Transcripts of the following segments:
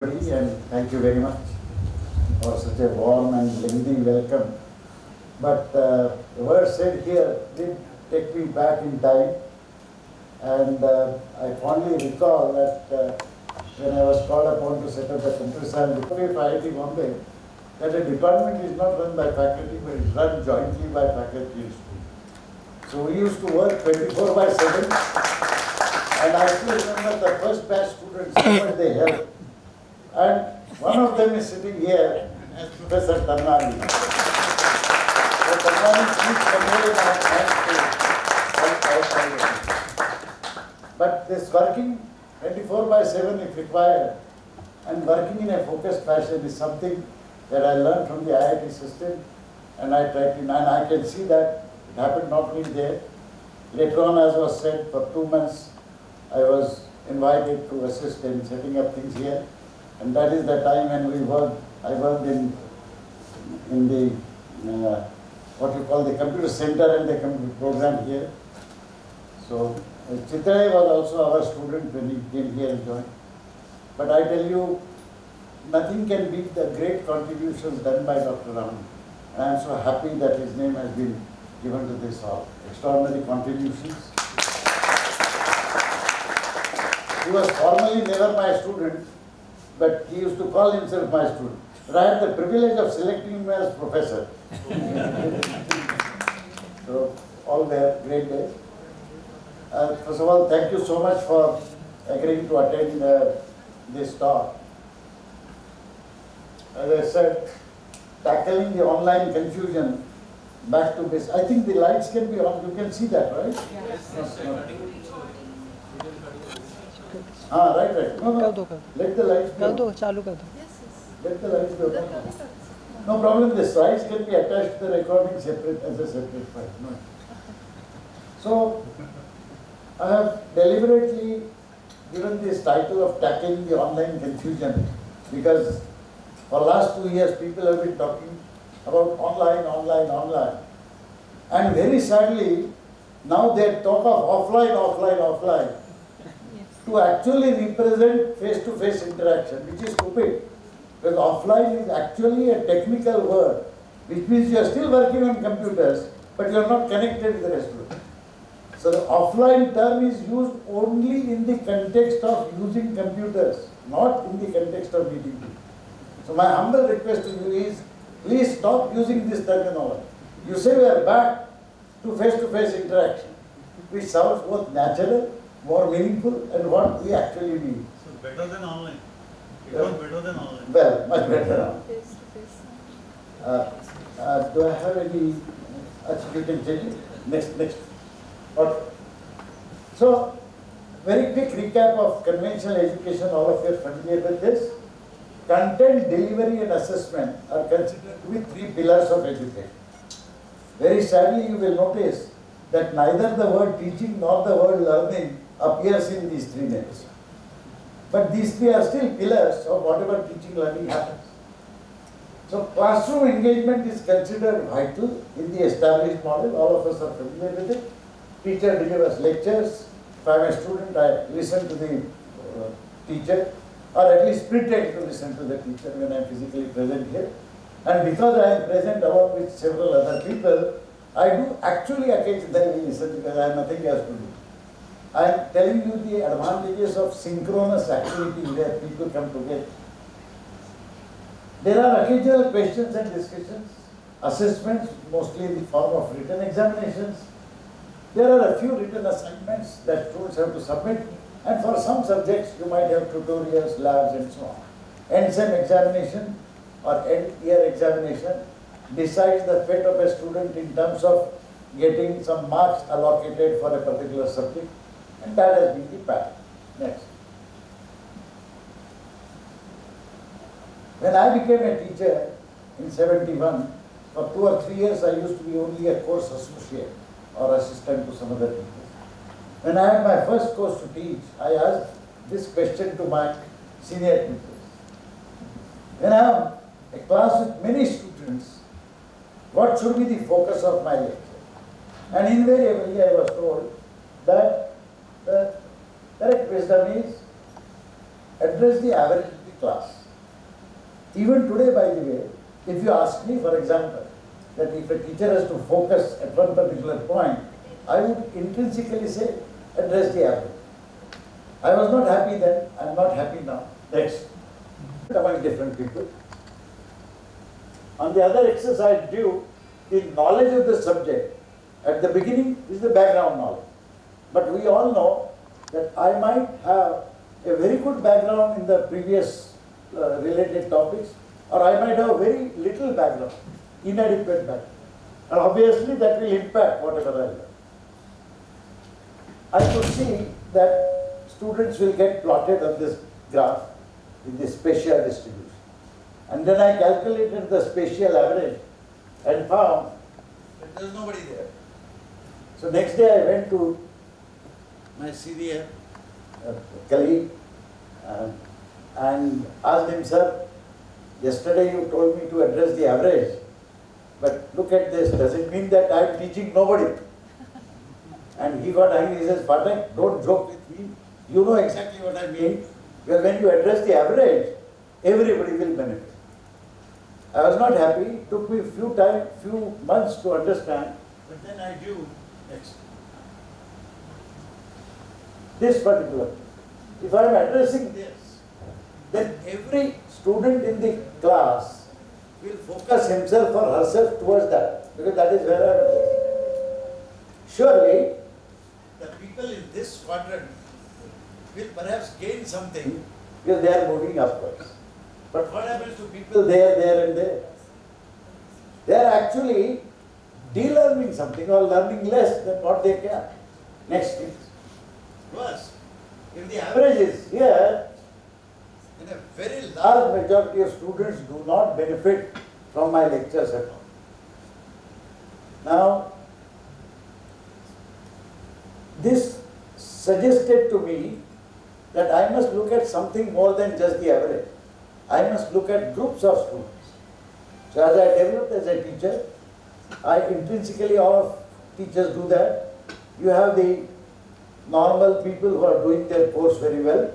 And thank you very much for such a warm and lengthy welcome. But the words said here did take me back in time, and I fondly recall that when I was called upon to set up the computer science department for IIT Bombay, that a department is not run by faculty but is run jointly by faculty and students. So we used to work 24/7, and I still remember the first batch students, how much they helped. And one of them is sitting here as Professor Tanani. So Tanani, please convey my thanks to. But this working 24/7 if required, and working in a focused fashion is something that I learned from the IIT system, and I tried to, and I can see that it happened not only there. Later on, as was said, for 2 months I was invited to assist in setting up things here. And that is the time when we worked. I worked in the what you call the computer center and the computer program here. So Chitray was also our student when he came here and joined. But I tell you, nothing can beat the great contributions done by Dr. Raman. And I am so happy that his name has been given to this hall. Extraordinary contributions. He was formally never my student, but he used to call himself my student. But I had the privilege of selecting him as professor. So, all their great days. First of all, thank you so much for agreeing to attend this talk. As I said, tackling the online confusion, back to this. I think the lights can be on. You can see that, right? Yes. Right. No. Let the lights be on. Let the lights be on. No problem. The slides can be attached to the recording separate as a separate file. No. So, I have deliberately given this title of tackling the online confusion because for last 2 years people have been talking about online. And very sadly, now they talk of offline. To actually represent face-to-face interaction, which is stupid. Because offline is actually a technical word, which means you are still working on computers, but you are not connected with the rest of it. So the offline term is used only in the context of using computers, not in the context of meeting people. So my humble request to you is, please stop using this terminology. You say we are back to face-to-face interaction, which sounds both natural, more meaningful, and what we actually need. So better than online. It was better than online. Well, much better now. Do I have any? You can change it. Next. Okay. So, very quick recap of conventional education. All of you are familiar with this. Content, delivery, and assessment are considered to be 3 pillars of education. Very sadly, you will notice that neither the word teaching nor the word learning appears in these 3 names. But these 3 are still pillars of whatever teaching learning happens. So classroom engagement is considered vital in the established model. All of us are familiar with it. Teacher delivers lectures. If I am a student, I listen to the teacher, or at least pretend to listen to the teacher when I am physically present here. And because I am present along with several other people, I do actually occasionally listen because I have nothing else to do. I am telling you the advantages of synchronous activity where people come together. There are occasional questions and discussions, assessments, mostly in the form of written examinations. There are a few written assignments that students have to submit, and for some subjects you might have tutorials, labs, and so on. End-sem examination or end-year examination decides the fate of a student in terms of getting some marks allocated for a particular subject, and that has been the pattern. Next. When I became a teacher in 71, for 2 or 3 years I used to be only a course associate or assistant to some other teachers. When I had my first course to teach, I asked this question to my senior teachers. When I have a class with many students, what should be the focus of my lecture? And invariably I was told that the correct wisdom is address the average of the class. Even today, by the way, if you ask me, for example, that if a teacher has to focus at one particular point, I would intrinsically say, address the average. I was not happy then, I am not happy now. Next. Among different people. On the other exercise due, the knowledge of the subject at the beginning is the background knowledge. But we all know that I might have a very good background in the previous related topics, or I might have very little background, inadequate background. And obviously that will impact whatever I learn. I could see that students will get plotted on this graph in the spatial distribution. And then I calculated the spatial average and found that there is nobody there. So next day I went to my senior colleague and asked him, sir, yesterday you told me to address the average, but look at this, does it mean that I am teaching nobody? And he got angry, he says, Phatak, don't joke with me, you know exactly what I mean, because when you address the average, everybody will benefit. I was not happy, it took me few months to understand, but then I knew next. This particular, if I am addressing this, then every student in the class will focus himself or herself towards that, because that is where I am addressing. Surely, the people in this quadrant will perhaps gain something because they are moving upwards. But what happens to people there and there? They are actually de-learning something or learning less than what they can. Next is, plus, if the average is here, then a very large majority of students do not benefit from my lectures at all. Now, this suggested to me that I must look at something more than just the average. I must look at groups of students. So as I developed as a teacher, intrinsically all of teachers do that. You have the normal people who are doing their course very well,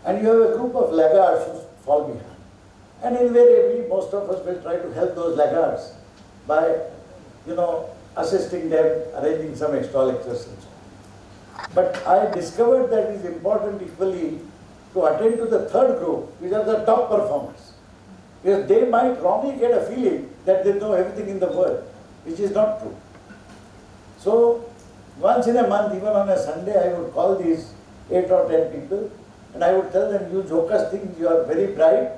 and you have a group of laggards who fall behind. And invariably, most of us will try to help those laggards by, assisting them, arranging some extra lectures and so on. But I discovered that it is important equally to attend to the third group, which are the top performers. Because they might wrongly get a feeling that they know everything in the world, which is not true. So, once in a month, even on a Sunday, I would call these 8 or 10 people and I would tell them, you jokers think you are very bright,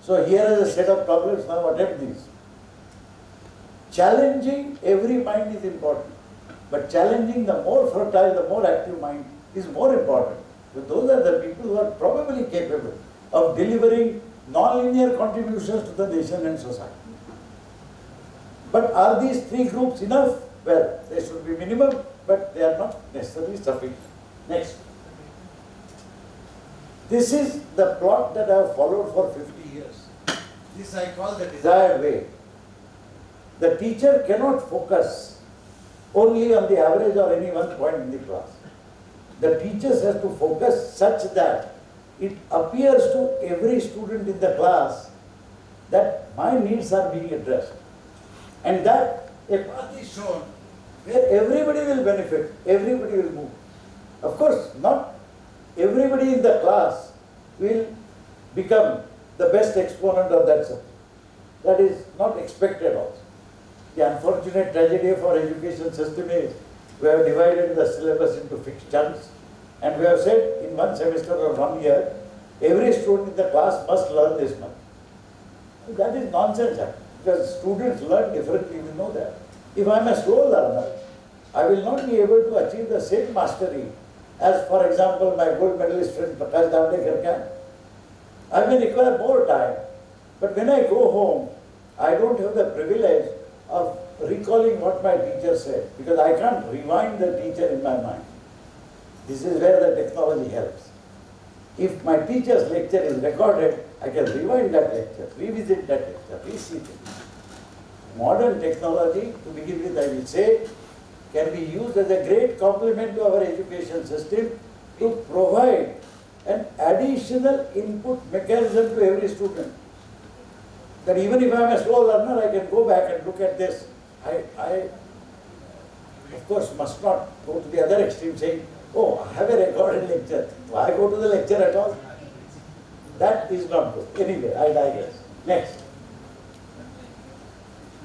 so here is a set of problems, now attempt these. Challenging every mind is important, but challenging the more fertile, the more active mind is more important. So those are the people who are probably capable of delivering non-linear contributions to the nation and society. But are these three groups enough? Well, they should be minimum, but they are not necessarily sufficient. Next. This is the plot that I have followed for 50 years. This I call the desired way. The teacher cannot focus only on the average or any one point in the class. The teachers have to focus such that it appears to every student in the class that my needs are being addressed. And that a path is shown where everybody will benefit, everybody will move. Of course, not everybody in the class will become the best exponent of that subject. That is not expected also. The unfortunate tragedy of our education system is we have divided the syllabus into fixed chunks, and we have said in one semester or 1 year, every student in the class must learn this much. That is nonsense, actually, because students learn differently, we know that. If I am a slow learner, I will not be able to achieve the same mastery as, for example, my gold medalist friend Phatak can. I may require more time, but when I go home, I don't have the privilege of recalling what my teacher said, because I can't rewind the teacher in my mind. This is where the technology helps. If my teacher's lecture is recorded, I can rewind that lecture, revisit that lecture, re-see it. Modern technology, to begin with, I will say, can be used as a great complement to our education system to provide an additional input mechanism to every student. That even if I am a slow learner, I can go back and look at this. I of course must not go to the other extreme saying, oh, I have a recorded lecture. Why go to the lecture at all? That is not good. Anyway, I digress. Next.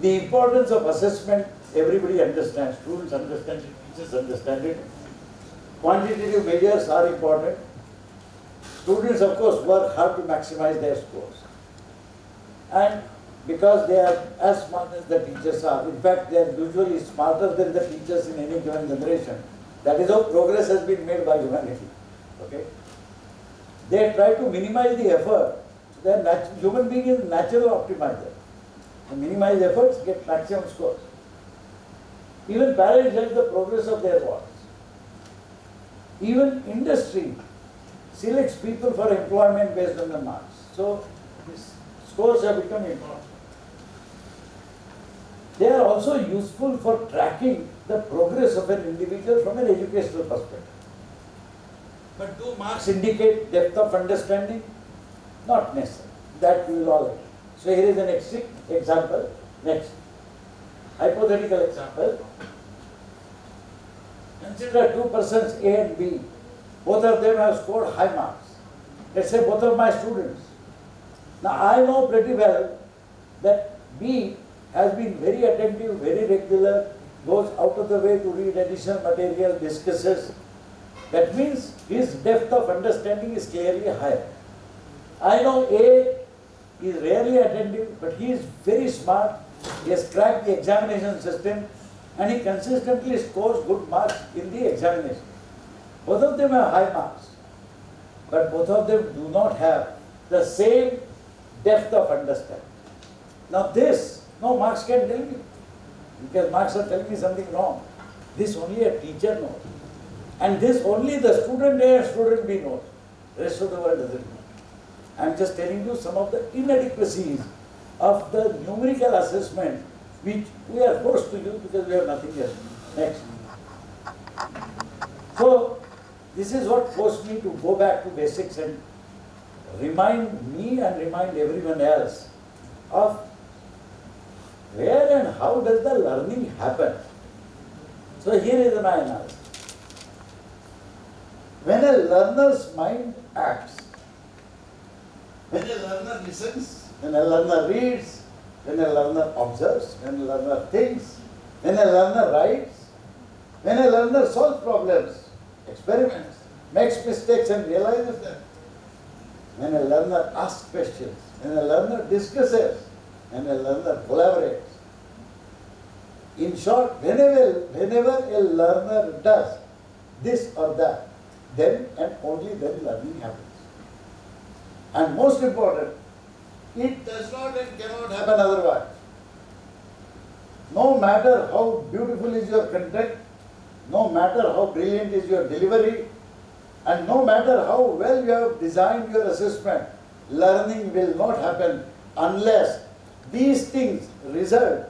The importance of assessment, everybody understands. Students understand it, teachers understand it. Quantitative measures are important. Students, of course, work hard to maximize their scores. And because they are as smart as the teachers are, in fact, they are usually smarter than the teachers in any given generation. That is how progress has been made by humanity. Okay? They try to minimize the effort. Human being is a natural optimizer. And minimize efforts, get maximum scores. Even parents judge the progress of their wards. Even industry selects people for employment based on the marks. So, these scores have become important. They are also useful for tracking the progress of an individual from an educational perspective. But do marks indicate depth of understanding? Not necessarily. That we will all agree. So here is an example. Next. Hypothetical example. Consider two persons A and B. Both of them have scored high marks. Let's say both of my students. Now I know pretty well that B has been very attentive, very regular, goes out of the way to read additional material, discusses. That means his depth of understanding is clearly higher. I know A is rarely attentive, but he is very smart. He has cracked the examination system and he consistently scores good marks in the examination. Both of them have high marks, but both of them do not have the same depth of understanding. Now this, no marks can tell me, because marks are telling me something wrong. This only a teacher knows. And this only the student A and student B knows. The rest of the world doesn't know. I am just telling you some of the inadequacies of the numerical assessment which we are forced to use because we have nothing else. Next. So, this is what forced me to go back to basics and remind me and remind everyone else of where and how does the learning happen. So, here is my analysis. When a learner's mind acts, when a learner listens, when a learner reads, when a learner observes, when a learner thinks, when a learner writes, when a learner solves problems, experiments, makes mistakes and realizes them, when a learner asks questions, when a learner discusses, when a learner collaborates. In short, whenever a learner does this or that, then and only then learning happens. And most important, it does not and cannot happen otherwise. No matter how beautiful is your content, no matter how brilliant is your delivery, and no matter how well you have designed your assessment, learning will not happen unless these things result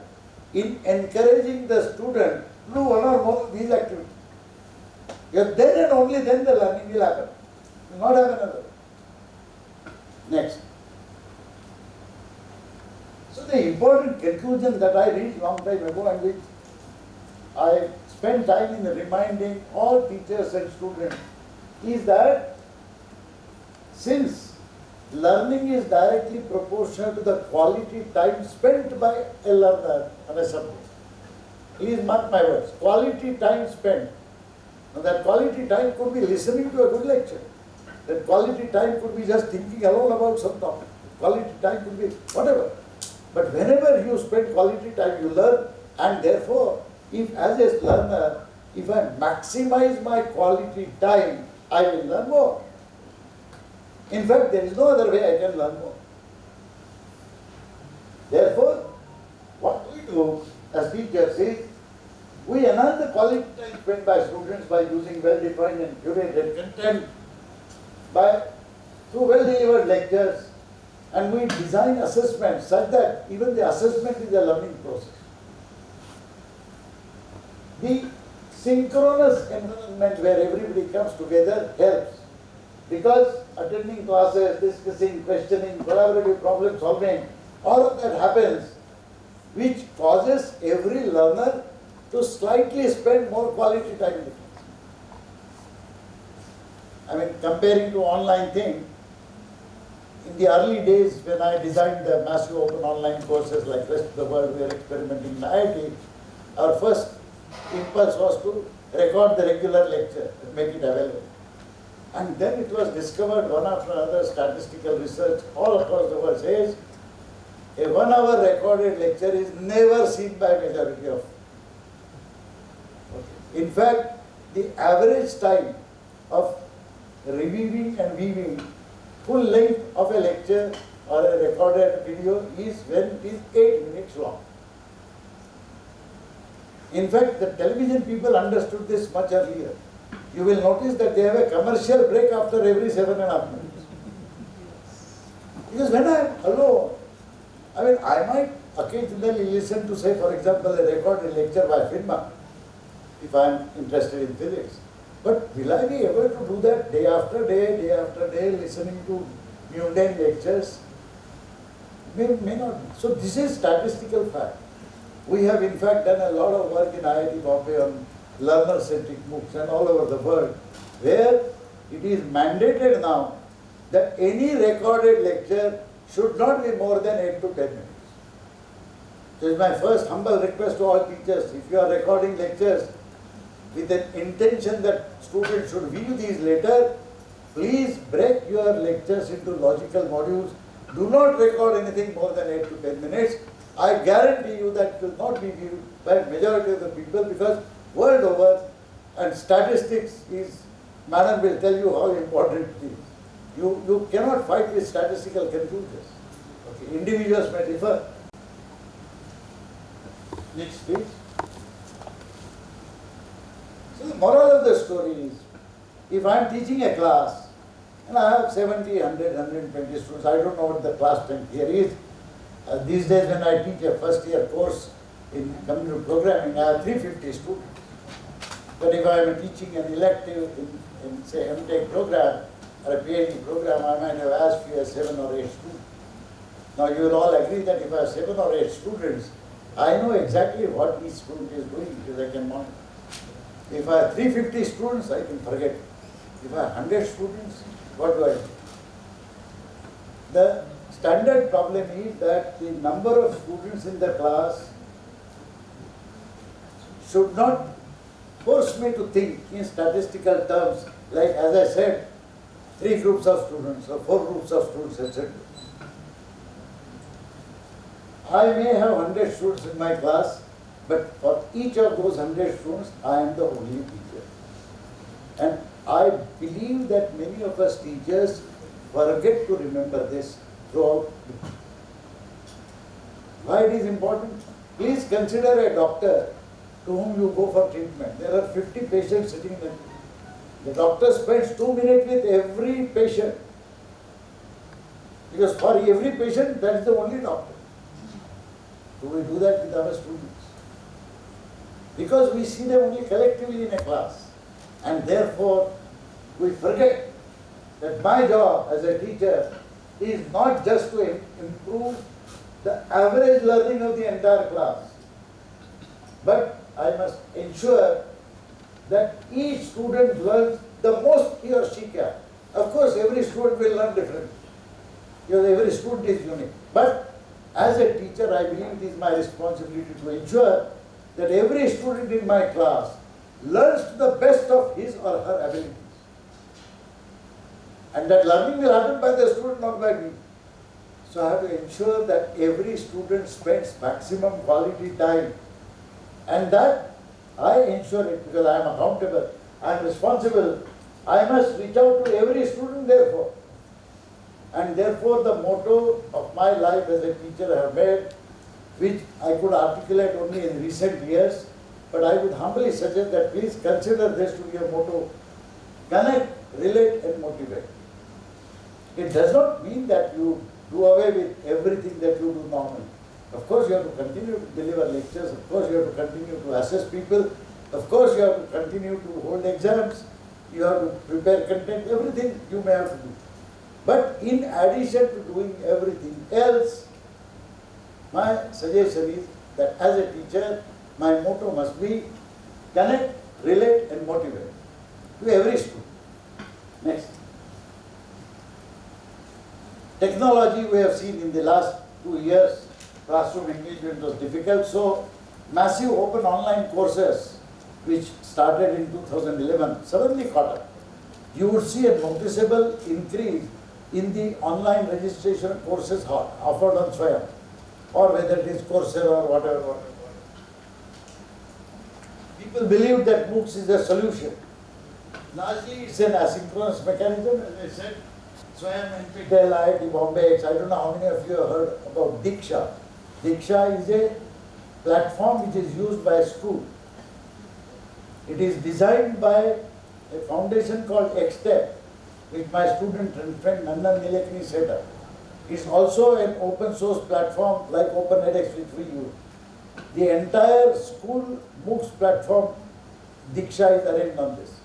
in encouraging the student to do one or more of these activities. Because then and only then the learning will happen. It will not happen otherwise. Next. So the important conclusion that I reached long time ago and which I spend time in reminding all teachers and students is that since learning is directly proportional to the quality time spent by a learner on a subject. Please mark my words. Quality time spent. Now that quality time could be listening to a good lecture. That quality time could be just thinking alone about some topic. Quality time could be whatever. But whenever you spend quality time, you learn, and therefore, if as a learner, if I maximize my quality time, I will learn more. In fact, there is no other way I can learn more. Therefore, what we do as teachers is, we enhance the quality time spent by students by using well-defined and curated content, through well-delivered lectures, and we design assessments such that even the assessment is a learning process. The synchronous environment where everybody comes together helps, because attending classes, discussing, questioning, collaborative problem solving, all of that happens, which causes every learner to slightly spend more quality time in the class. I mean, comparing to online thing, in the early days when I designed the massive open online courses like rest of the world, we are experimenting in IIT, our first impulse was to record the regular lecture and make it available. And then it was discovered one after another, statistical research all across the world says, a 1 hour recorded lecture is never seen by majority of. In fact, the average time of reviewing and viewing full length of a lecture or a recorded video is when it is 8 minutes long. In fact, the television people understood this much earlier. You will notice that they have a commercial break after every 7.5 minutes. Because when I am alone, I mean, I might occasionally listen to, say, for example, a recorded lecture by FINMA, if I am interested in physics. But will I be able to do that day after day, listening to mundane lectures? May not. So this is statistical fact. We have in fact done a lot of work in IIT Bombay on learner-centric MOOCs and all over the world, where it is mandated now that any recorded lecture should not be more than 8 to 10 minutes. So it's my first humble request to all teachers, if you are recording lectures with an intention that students should view these later, please break your lectures into logical modules. Do not record anything more than 8 to 10 minutes. I guarantee you that will not be viewed by majority of the people, because world over, and statistics is, madam will tell you how important it is. You cannot fight with statistical conclusions. Okay. Individuals may differ. Next please. So the moral of the story is, if I am teaching a class and I have 70, 100, 120 students, I don't know what the class strength here is. These days when I teach a first year course in computer programming, I have 350 students. But if I am teaching an elective in say MTech program or a PhD program, I might have as few as 7 or 8 students. Now you will all agree that if I have 7 or 8 students, I know exactly what each student is doing because I can monitor. If I have 350 students, I can forget it. If I have 100 students, what do I do? The standard problem is that the number of students in the class should not force me to think in statistical terms, like as I said, 3 groups of students or 4 groups of students, etc. I may have 100 students in my class, but for each of those 100 students, I am the only teacher. And I believe that many of us teachers forget to remember this throughout. Why it is important? Please consider a doctor to whom you go for treatment. There are 50 patients sitting there. The doctor spends 2 minutes with every patient. Because for every patient, that is the only doctor. Do we do that with our students? Because we see them only collectively in a class. And therefore, we forget that my job as a teacher is not just to improve the average learning of the entire class, but I must ensure that each student learns the most he or she can. Of course, every student will learn differently, because every student is unique. But as a teacher, I believe it is my responsibility to ensure that every student in my class learns to the best of his or her abilities. And that learning will happen by the student, not by me. So I have to ensure that every student spends maximum quality time. And that I ensure it because I am accountable, I am responsible. I must reach out to every student therefore. And therefore the motto of my life as a teacher I have made, which I could articulate only in recent years, but I would humbly suggest that please consider this to be a motto: connect, relate and motivate. It does not mean that you do away with everything that you do normally. Of course you have to continue to deliver lectures, of course you have to continue to assess people, of course you have to continue to hold exams, you have to prepare content, everything you may have to do. But in addition to doing everything else, my suggestion is that as a teacher, my motto must be connect, relate and motivate to every student. Next. Technology we have seen in the last 2 years, classroom engagement was difficult, so massive open online courses which started in 2011 suddenly caught up. You would see a noticeable increase in the online registration courses offered on Swayam, or whether it is Coursera or whatever. People believe that MOOCs is a solution. Largely it's an asynchronous mechanism, as I said. Swayam, NPTEL, IIT Bombay, I don't know how many of you have heard about Diksha. Diksha is a platform which is used by a school. It is designed by a foundation called XTEP, which my student and friend Nandan Nilekani set up. It's also an open source platform like Open edX which we use. The entire school MOOCs platform, Diksha is arranged on this.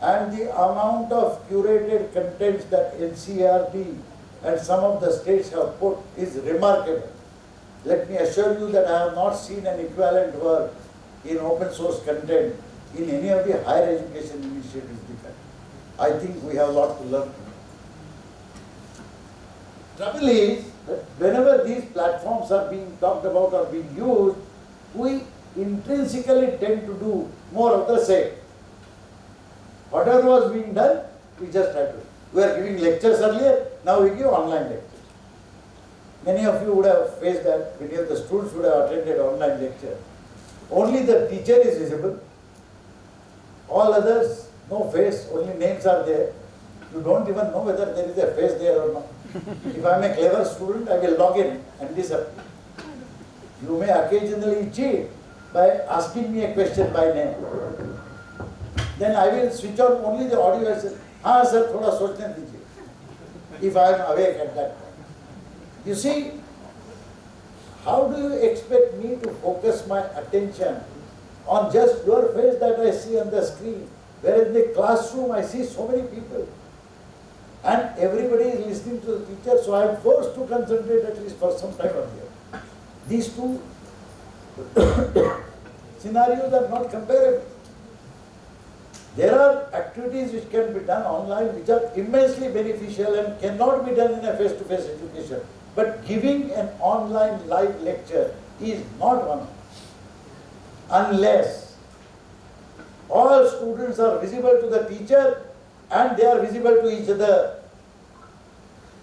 And the amount of curated contents that NCERT and some of the states have put is remarkable. Let me assure you that I have not seen an equivalent work in open source content in any of the higher education initiatives. I think we have a lot to learn. Trouble is that whenever these platforms are being talked about or being used, we intrinsically tend to do more of the same. Whatever was being done, we just had to. We were giving lectures earlier, now we give online lectures. Many of you would have faced that, many of the students would have attended online lecture. Only the teacher is visible, all others, no face, only names are there. You don't even know whether there is a face there or not. If I am a clever student, I will log in and disappear. You may occasionally cheat by asking me a question by name. Then I will switch on only the audio and say, "Haan sir, thoda sochne dijiye," if I am awake at that point. You see, how do you expect me to focus my attention on just your face that I see on the screen? Whereas in the classroom I see so many people. And everybody is listening to the teacher, so I am forced to concentrate at least for some time on here. These two scenarios are not comparable. There are activities which can be done online which are immensely beneficial and cannot be done in a face-to-face education. But giving an online live lecture is not one, unless all students are visible to the teacher and they are visible to each other.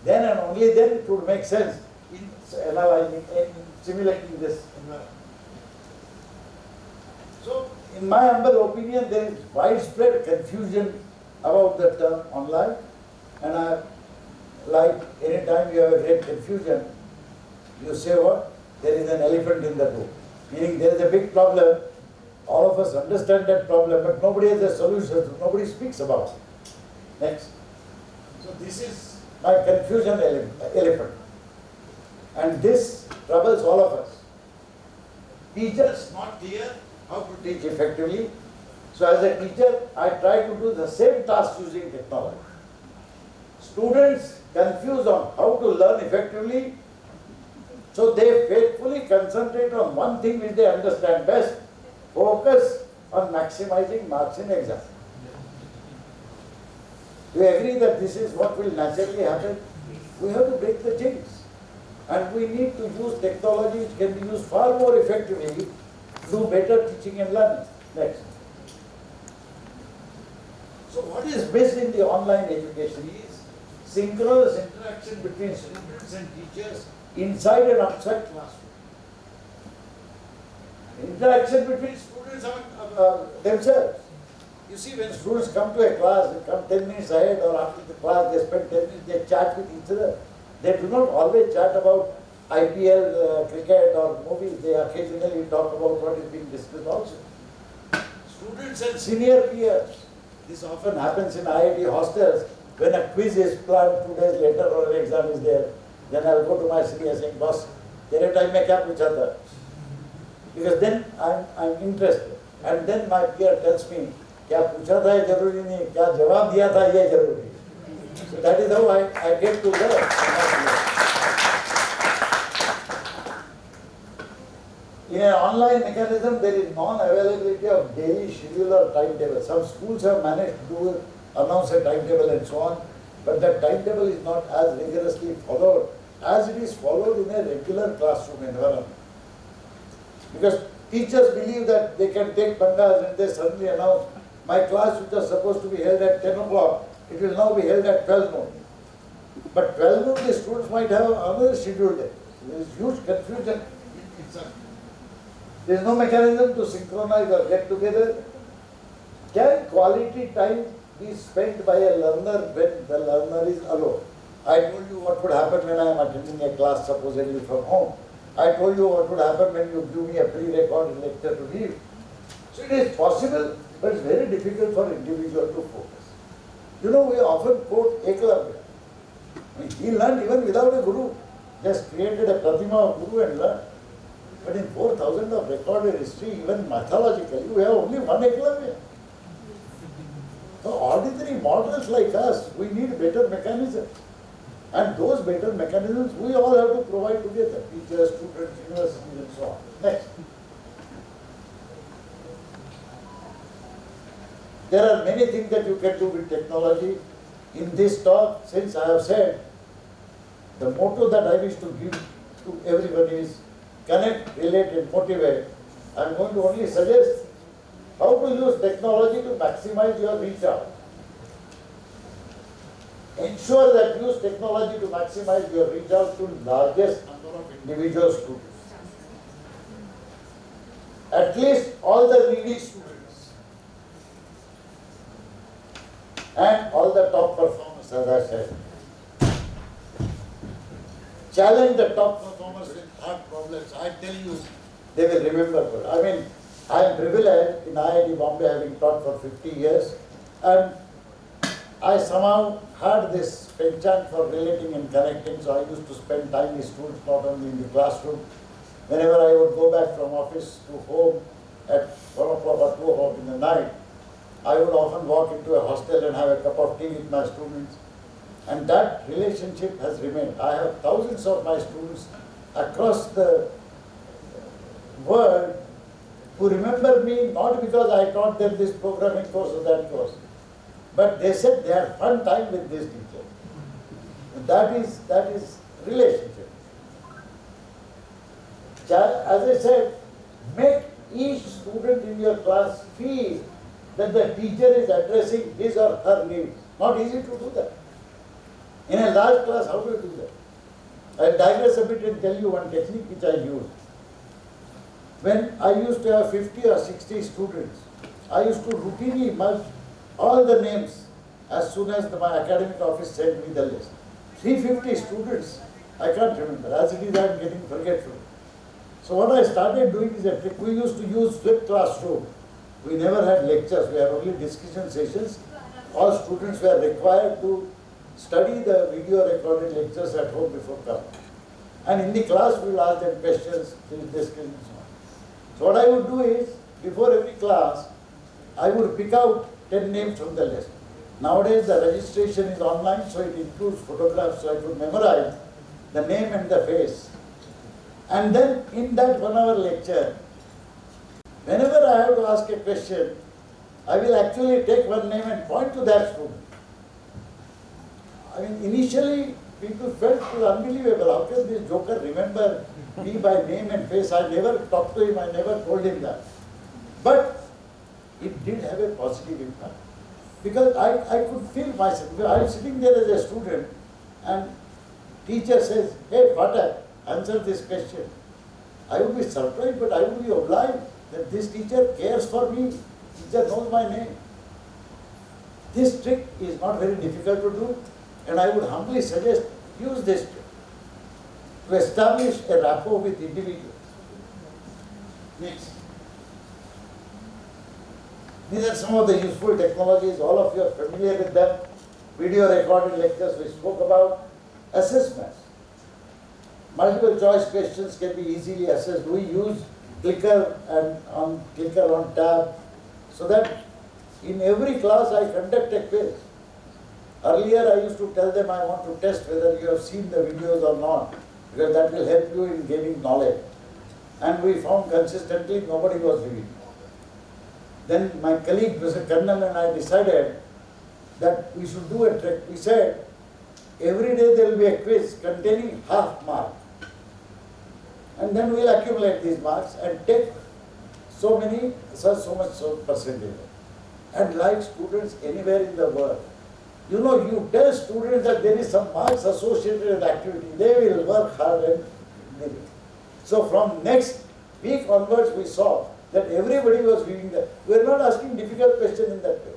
Then and only then it would make sense in analyzing and simulating this environment. So, in my humble opinion, there is widespread confusion about the term online, and like any time you have a great confusion, you say what? There is an elephant in the room. Meaning there is a big problem. All of us understand that problem, but nobody has a solution, nobody speaks about it. Next. So this is my confusion elephant. And this troubles all of us. Teachers not clear how to teach effectively. So as a teacher, I try to do the same task using technology. Students confused on how to learn effectively, so they faithfully concentrate on one thing which they understand best, focus on maximizing marks in exam. Do you agree that this is what will naturally happen? We have to break the jinx. And we need to use technology which can be used far more effectively to do better teaching and learning. Next. So what is missed in the online education is synchronous interaction between students and teachers inside and outside classroom. Interaction between students themselves. You see, when students come to a class, they come 10 minutes ahead or after the class, they spend 10 minutes, they chat with each other. They do not always chat about IPL, cricket or movies. They occasionally talk about what is being discussed also. Students and senior peers. This often happens in IIT hostels. When a quiz is planned 2 days later or an exam is there, then I'll go to my senior saying, "Boss, तेरे time में क्या पूछा था?" Because then I'm interested. And then my peer tells me, क्या पूछा था ये जरूरी नहीं, क्या जवाब दिया था ये जरूरी. So that is how I get to the. In an online mechanism, there is non-availability of daily schedule or timetable. Some schools have managed to announce a timetable and so on, but that timetable is not as rigorously followed as it is followed in a regular classroom environment. Because teachers believe that they can take bangas and they suddenly announce, my class which was supposed to be held at 10 o'clock, it will now be held at 12 noon. But 12 noon, the students might have another schedule day. There is huge confusion. There is no mechanism to synchronize or get together. Can quality time be spent by a learner when the learner is alone? I told you what would happen when I am attending a class supposedly from home. I told you what would happen when you give me a pre-recorded lecture to read. So it is possible, but it's very difficult for individual to focus. You know, we often quote Eklavya. I mean, he learned even without a guru. Just created a pratima of guru and learned. But in 4,000 of recorded history, even mythologically, we have only one Eklavya. So ordinary mortals like us, we need better mechanisms. And those better mechanisms, we all have to provide together. Teachers, students, universities and so on. Next. There are many things that you can do with technology. In this talk, since I have said, the motto that I wish to give to everyone is connect, relate and motivate. I am going to only suggest how to use technology to maximize your reach out. Ensure that use technology to maximize your reach out to largest number of individual students. At least all the needy students and all the top performers, as I said. Challenge the top performers with hard problems. I tell you, they will remember. I mean, I am privileged in IIT Bombay having taught for 50 years, and I somehow had this penchant for relating and connecting, so I used to spend time with students, not only in the classroom. Whenever I would go back from office to home at 1 o'clock or 2 o'clock in the night, I would often walk into a hostel and have a cup of tea with my students. And that relationship has remained. I have thousands of my students across the world who remember me not because I taught them this programming course or that course, but they said they had fun time with this teacher. And that is relationship. As I said, make each student in your class feel that the teacher is addressing his or her needs. Not easy to do that. In a large class, how do you do that? I'll digress a bit and tell you one technique which I used. When I used to have 50 or 60 students, I used to routinely merge all the names as soon as my academic office sent me the list. 350 students, I can't remember. As it is, I am getting forgetful. So what I started doing is a trick. We used to use flipped classroom. We never had lectures. We had only discussion sessions. All students were required to study the video recorded lectures at home before coming. And in the class, we will ask them questions, discuss and so on. So what I would do is, before every class, I would pick out 10 names from the list. Nowadays, the registration is online, so it includes photographs, so I could memorize the name and the face. And then, in that 1 hour lecture, whenever I have to ask a question, I will actually take one name and point to that student. I mean, initially, people felt it was unbelievable. How can this joker remember me by name and face? I never talked to him, I never told him that. But it did have a positive impact. Because I could feel myself. I am sitting there as a student and teacher says, hey Phatak, answer this question. I would be surprised, but I would be obliged that this teacher cares for me. Teacher knows my name. This trick is not very difficult to do, and I would humbly suggest use this trick to establish a rapport with individuals. Next. These are some of the useful technologies. All of you are familiar with them. Video recorded lectures we spoke about. Assessments. Multiple choice questions can be easily assessed. We use clicker on tab so that in every class I conduct a quiz. Earlier I used to tell them I want to test whether you have seen the videos or not, because that will help you in gaining knowledge. And we found consistently nobody was reading. Then my colleague, Mr. Kannan, and I decided that we should do a trick. We said, every day there will be a quiz containing half mark. And then we'll accumulate these marks and take so much percentage. And like students anywhere in the world, you know, you tell students that there is some marks associated with activity, they will work hard and make it. So from next week onwards, we saw that everybody was viewing that. We are not asking difficult questions in that way.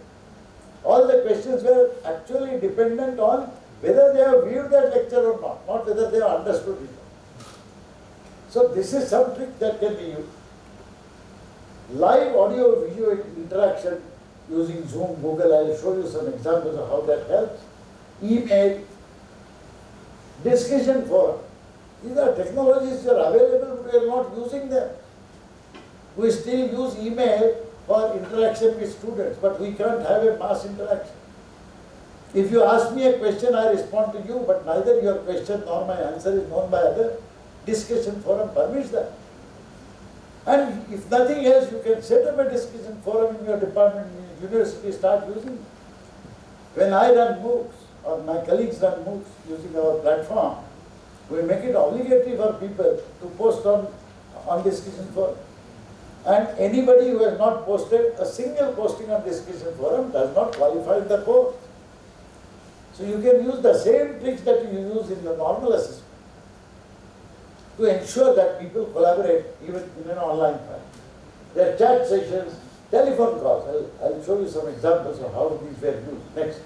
All the questions were actually dependent on whether they have viewed that lecture or not whether they have understood it. So this is some trick that can be used. Live audio video interaction using Zoom, Google, I will show you some examples of how that helps. Email, discussion forum. These are technologies that are available, but we are not using them. We still use email for interaction with students, but we can't have a mass interaction. If you ask me a question, I respond to you, but neither your question nor my answer is known by other. Discussion forum permits that. And if nothing else, you can set up a discussion forum in your department, in your university, start using it. When I run MOOCs, or my colleagues run MOOCs using our platform, we make it obligatory for people to post on discussion forum. And anybody who has not posted a single posting on discussion forum does not qualify the course. So you can use the same tricks that you use in the normal assessment to ensure that people collaborate even in an online class. There are chat sessions, telephone calls. I'll show you some examples of how these were used. Next.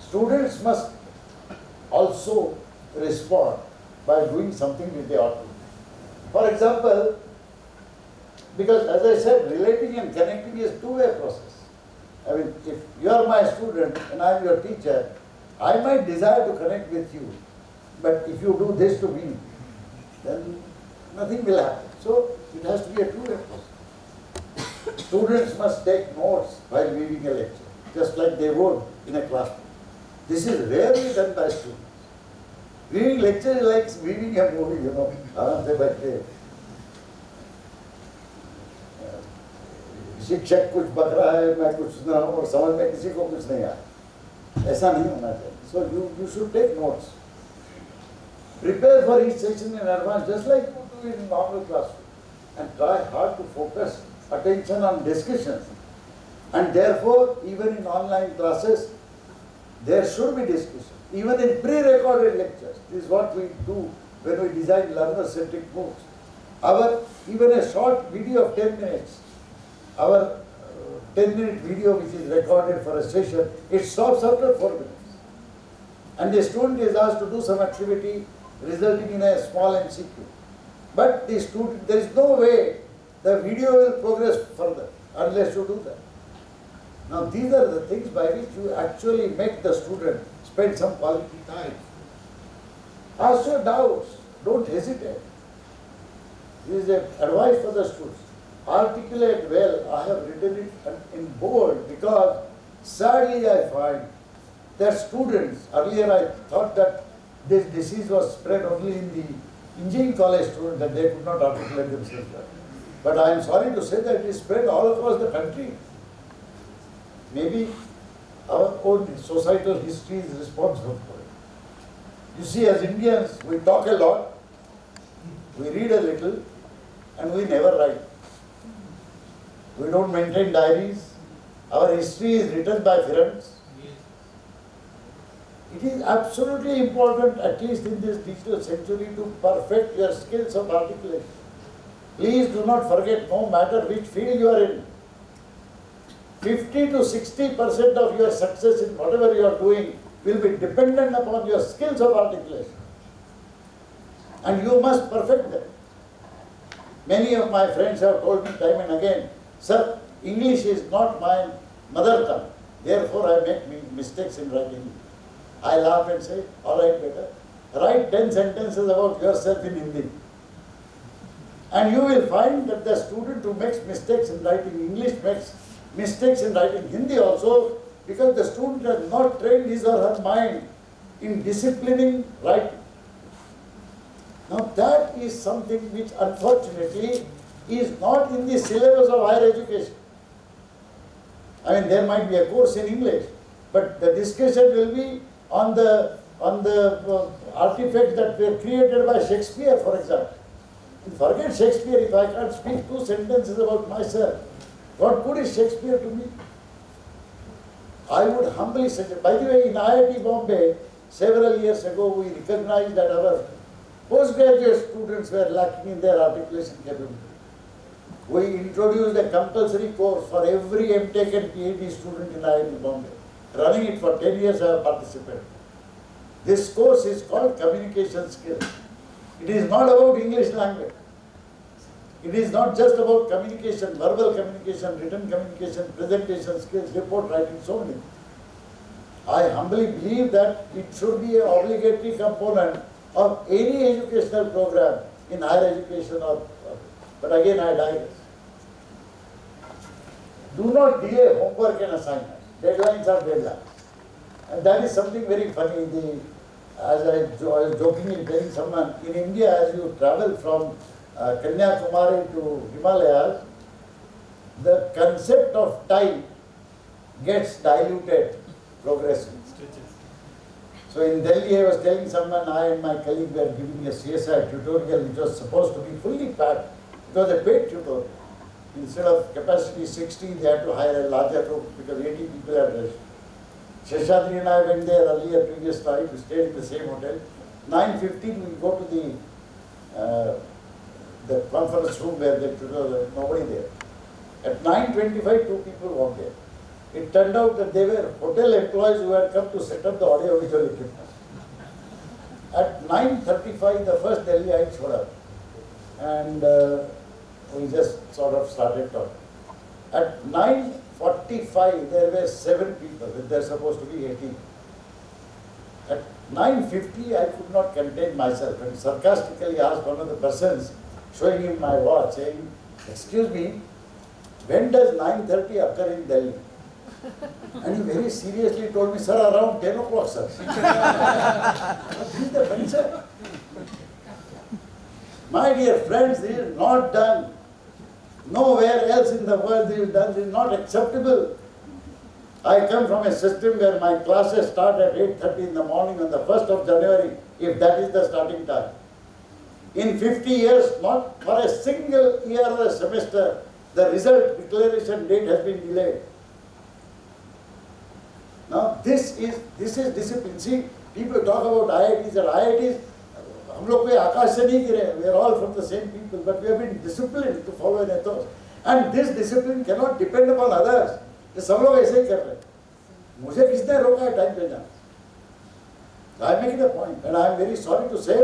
Students must also respond by doing something which they ought to do. For example, because as I said, relating and connecting is a two-way process. I mean, if you are my student and I am your teacher, I might desire to connect with you, but if you do this to me, then nothing will happen. So it has to be a two-way process. Students must take notes while reading a lecture, just like they would in a classroom. This is rarely done by students. Reading lecture is like reading a movie, you know. शिक्षक कुछ बक रहा है, मैं कुछ सुन रहा हूँ और समझ में किसी को कुछ नहीं आया. ऐसा नहीं होना चाहिए. So you should take notes. Prepare for each session in advance, just like you do in normal classroom, and try hard to focus attention on discussions. And therefore, even in online classes, there should be discussion. Even in pre-recorded lectures, this is what we do when we design learner-centric MOOCs. Even a short video of 10 minutes, our 10-minute video which is recorded for a session, it stops after 4 minutes. And the student is asked to do some activity resulting in a small MCQ. But the student, there is no way the video will progress further unless you do that. Now these are the things by which you actually make the student spend some quality time. Ask your doubts, don't hesitate. This is advice for the students. Articulate well. I have written it in bold because sadly I find that students, earlier I thought that this disease was spread only in the engineering college students, that they could not articulate themselves well. But I am sorry to say that it is spread all across the country. Maybe our own societal history is responsible for it. You see, as Indians, we talk a lot, we read a little, and we never write. We don't maintain diaries. Our history is written by friends. It is absolutely important, at least in this digital century, to perfect your skills of articulation. Please do not forget, no matter which field you are in, 50 to 60% of your success in whatever you are doing will be dependent upon your skills of articulation. And you must perfect them. Many of my friends have told me time and again, sir, English is not my mother tongue, therefore I make mistakes in writing. I laugh and say, all right, better. Write 10 sentences about yourself in Hindi. And you will find that the student who makes mistakes in writing English makes mistakes in writing Hindi also, because the student has not trained his or her mind in disciplining writing. Now that is something which unfortunately is not in the syllabus of higher education. I mean, there might be a course in English, but the discussion will be on the artifacts that were created by Shakespeare, for example. Forget Shakespeare, if I can't speak 2 sentences about myself, what good is Shakespeare to me? I would humbly suggest, by the way, in IIT Bombay, several years ago, we recognized that our postgraduate students were lacking in their articulation capability. We introduced a compulsory course for every MTech and PhD student in IIT Bombay. Running it for 10 years, I have participated. This course is called Communication Skills. It is not about English language. It is not just about communication, verbal communication, written communication, presentation skills, report writing, so many. I humbly believe that it should be an obligatory component of any educational program in higher education, but again I digress. Do not delay homework and assignments. Deadlines are deadlines. And that is something very funny. As I was jokingly telling someone, in India, as you travel from Kanyakumari to Himalayas, the concept of time gets diluted progressively. So in Delhi, I was telling someone, I and my colleague were giving a CSI tutorial which was supposed to be fully packed. It was a paid tutorial. Instead of capacity 60, they had to hire a larger room because 80 people had registered. Sheshadri and I went there earlier, previous time, we stayed in the same hotel. 9:15 we go to the conference room where there was nobody there. At 9:25, 2 people walked there. It turned out that they were hotel employees who had come to set up the audio visual equipment. At 9:35, the first Delhiite showed up. And we just sort of started talking. At 9:45, there were 7 people, but there are supposed to be 18. At 9:50, I could not contain myself and sarcastically asked one of the persons, showing him my watch, saying, "Excuse me, when does 9:30 occur in Delhi?" And he very seriously told me, "Sir, around 10 o'clock, sir." This is the concept. My dear friends, this is not done. Nowhere else in the world this is done. This is not acceptable. I come from a system where my classes start at 8:30 in the morning on the 1st of January, if that is the starting time. In 50 years, not for a single year or a semester, the result declaration date has been delayed. Now this is discipline. See, people talk about IITs and IITs. हम लोग कोई आकाश से नहीं गिरे. We are all from the same people, but we have been disciplined to follow an ethos. And this discipline cannot depend upon others. ये सब लोग ऐसे ही कर रहे हैं. मुझे किसने रोका है टाइम पे जाना? I am making a point, and I am very sorry to say,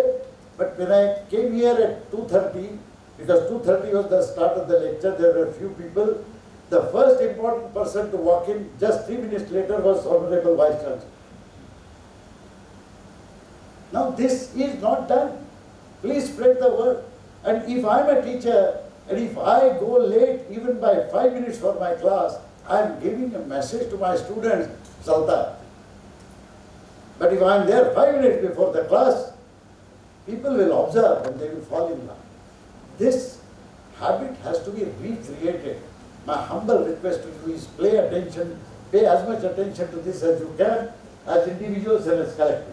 but when I came here at 2:30, because 2:30 was the start of the lecture, there were a few people. The first important person to walk in just 3 minutes later was Honorable Vice Chancellor. Now this is not done. Please spread the word. And if I am a teacher, and if I go late even by 5 minutes for my class, I am giving a message to my students, Salta. But if I am there 5 minutes before the class, people will observe and they will fall in line. This habit has to be recreated. My humble request to you is pay as much attention to this as you can, as individuals and as collectives.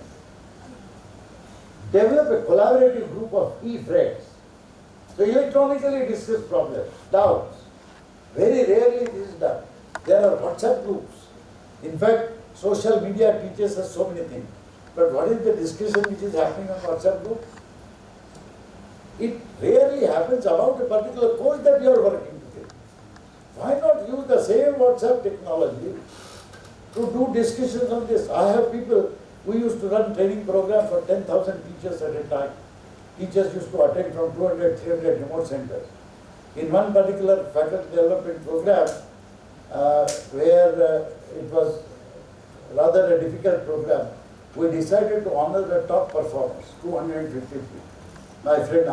Develop a collaborative group of e-friends. So electronically discuss problems, doubts. Very rarely this is done. There are WhatsApp groups. In fact, social media teaches us so many things. But what is the discussion which is happening on WhatsApp group? It rarely happens about a particular course that you are working with. Why not use the same WhatsApp technology to do discussions on this? I have people. We used to run training programs for 10,000 teachers at a time. Teachers used to attend from 200, 300 remote centers. In one particular faculty development program, where it was rather a difficult program, we decided to honor the top performers, 253. My friend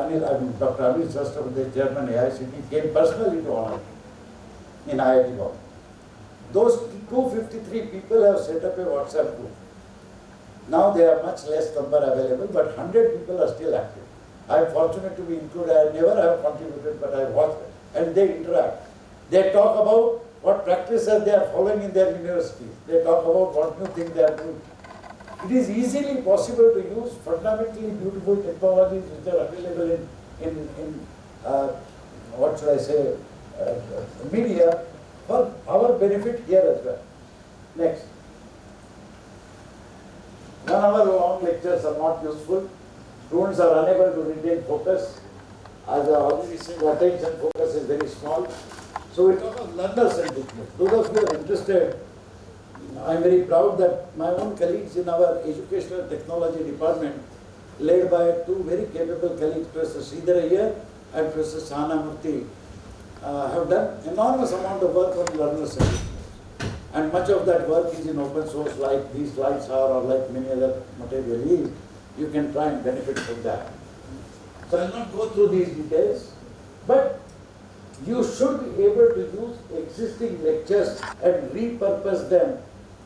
Dr. Anil Sastra, the chairman AICT, came personally to honor in IIT Bombay. Those 253 people have set up a WhatsApp group. Now there are much less number available, but 100 people are still active. I am fortunate to be included. I never have contributed, but I watch them and they interact. They talk about what practices they are following in their universities. They talk about what new things they are doing. It is easily possible to use fundamentally beautiful technologies which are available in what should I say, media for our benefit here as well. Next. 1 hour long lectures are not useful. Students are unable to retain focus. As I already said, attention focus is very small. So we talk of learner-centricness. Those of you who are interested, I am very proud that my own colleagues in our educational technology department, led by 2 very capable colleagues, Professor Sridhar here and Professor Sahana Murthy, have done enormous amount of work on learner-centricness. And much of that work is in open source, like these slides are, or like many other material is. You can try and benefit from that. So I will not go through these details, but you should be able to use existing lectures and repurpose them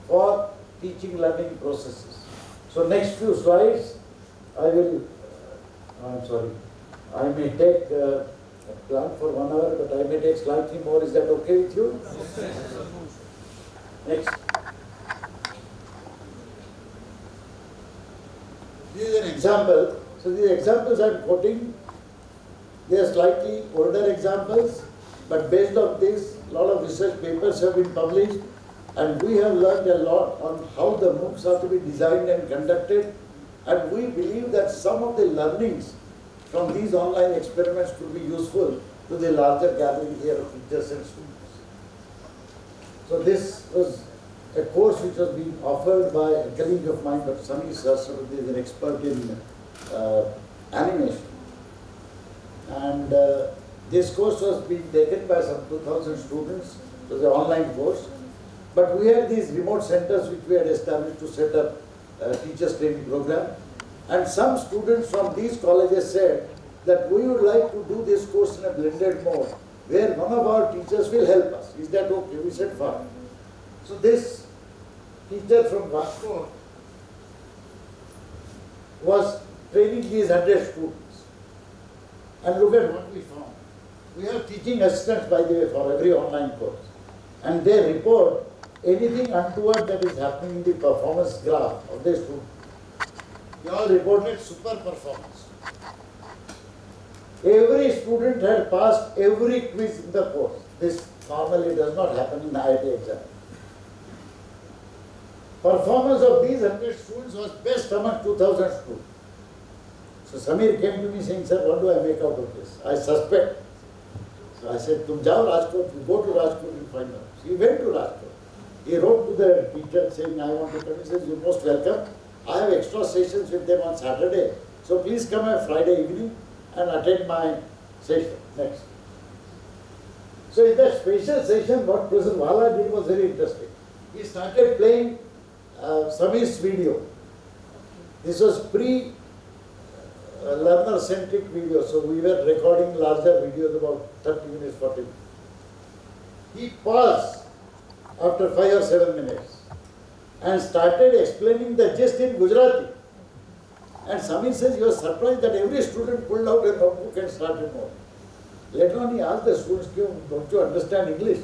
for teaching learning processes. So next few slides, I will, I'm sorry, I may take a plan for 1 hour, but I may take slightly more. Is that okay with you? Next. This is an example. So these examples I am quoting, they are slightly older examples, but based on this, a lot of research papers have been published, and we have learned a lot on how the MOOCs are to be designed and conducted, and we believe that some of the learnings from these online experiments could be useful to the larger gathering here of teachers and students. So this was a course which was being offered by a colleague of mine, Dr. Samir Sahasrabudhe, is an expert in animation. And this course was being taken by some 2,000 students. It was an online course. But we had these remote centers which we had established to set up a teachers training program. And some students from these colleges said that we would like to do this course in a blended mode, where one of our teachers will help us. Is that okay? We said fine. So this teacher from Rajkot was training these 100 students. And look at what we found. We have teaching assistants, by the way, for every online course. And they report anything untoward that is happening in the performance graph of the student. They all reported super performance. Every student had passed every quiz in the course. This normally does not happen in the IIT exam. Performance of these 100 students was best among 2,000 students. So Samir came to me saying, sir, what do I make out of this? I suspect. So I said, Tum jao Rajkot, you go to Rajkot, you find out. So he went to Rajkot. He wrote to the teacher saying, I want to come. He says, you're most welcome. I have extra sessions with them on Saturday. So please come on Friday evening and attend my session. Next. So in that special session, what Professor Wala did was very interesting. He started playing Samir's video. This was pre-learner-centric video, so we were recording larger videos, about 30 minutes, 40 minutes. He paused after 5 or 7 minutes and started explaining the gist in Gujarati. And Samir says he was surprised that every student pulled out a notebook and started more. Later on he asked the students, don't you understand English?